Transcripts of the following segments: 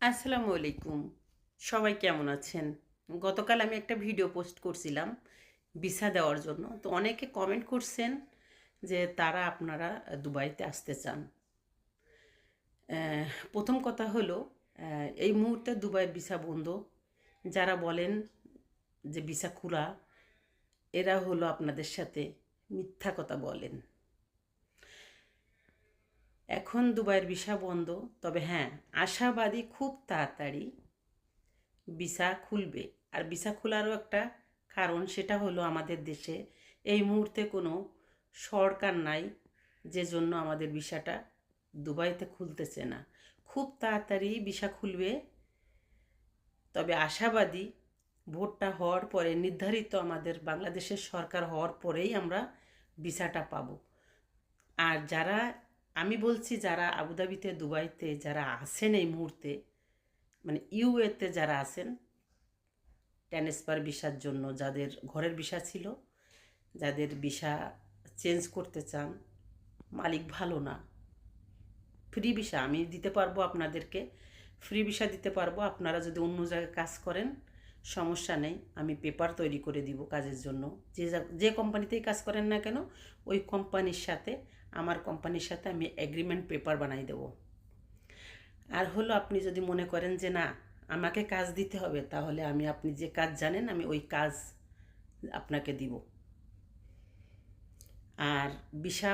আসসালামু আলাইকুম। সবাই কেমন আছেন? গতকাল আমি একটা ভিডিও পোস্ট করছিলাম ভিসা দেওয়ার জন্য। তো অনেকে কমেন্ট করছেন যে তারা আপনারা দুবাইতে আসতে চান। প্রথম কথা হলো এই মুহূর্তে দুবাইয়ের ভিসা বন্ধ। যারা বলেন যে ভিসা খোলা, এরা হলো আপনাদের সাথে মিথ্যা কথা বলেন। এখন দুবাইয়ের ভিসা বন্ধ, তবে হ্যাঁ, আশাবাদী খুব তাড়াতাড়ি ভিসা খুলবে। আর ভিসা খোলারও একটা কারণ, সেটা হলো আমাদের দেশে এই মুহূর্তে কোনো সরকার নাই, যে জন্য আমাদের ভিসাটা দুবাইতে খুলতেছে না। খুব তাড়াতাড়ি ভিসা খুলবে, তবে আশাবাদী ভোটটা হওয়ার পরে, নির্ধারিত আমাদের বাংলাদেশের সরকার হওয়ার পরেই আমরা ভিসাটা পাবো। আর যারা, আমি বলছি যারা আবুধাবিতে দুবাইতে যারা আছেন এই মুহূর্তে, মানে ইউএতে যারা আছেন ট্রান্সফার ভিসার জন্য, যাদের ঘরের ভিসা ছিল, যাদের ভিসা চেঞ্জ করতে চান, মালিক ভালো না, ফ্রি ভিসা আমি দিতে পারবো আপনাদেরকে, ফ্রি ভিসা দিতে পারবো। আপনারা যদি অন্য জায়গায় কাজ করেন সমস্যা নেই, আমি পেপার তৈরি করে দিব কাজের জন্য। যে কোম্পানিতেই কাজ করেন না কেন, ওই কোম্পানির সাথে, আমার কোম্পানির সাথে আমি এগ্রিমেন্ট পেপার বানাই দেবো। আর হলো, আপনি যদি মনে করেন যে না আমাকে কাজ দিতে হবে, তাহলে আমি, আপনি যে কাজ জানেন আমি ওই কাজ আপনাকে দিব। আর ভিসা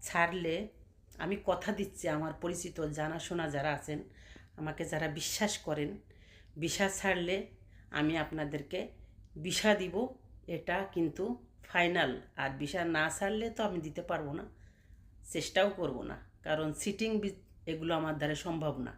ছাড়লে আমি কথা দিচ্ছি, আমার পরিচিত জানাশোনা যারা আছেন, আমাকে যারা বিশ্বাস করেন, ভিসা ছাড়লে আমি আপনাদেরকে ভিসা দিব, এটা কিন্তু ফাইনাল। আর ভিসা না ছাড়লে তো আমি দিতে পারবো না, চেষ্টাও করব না, কারণ সিটিং এগুলো আমার দ্বারা সম্ভব না।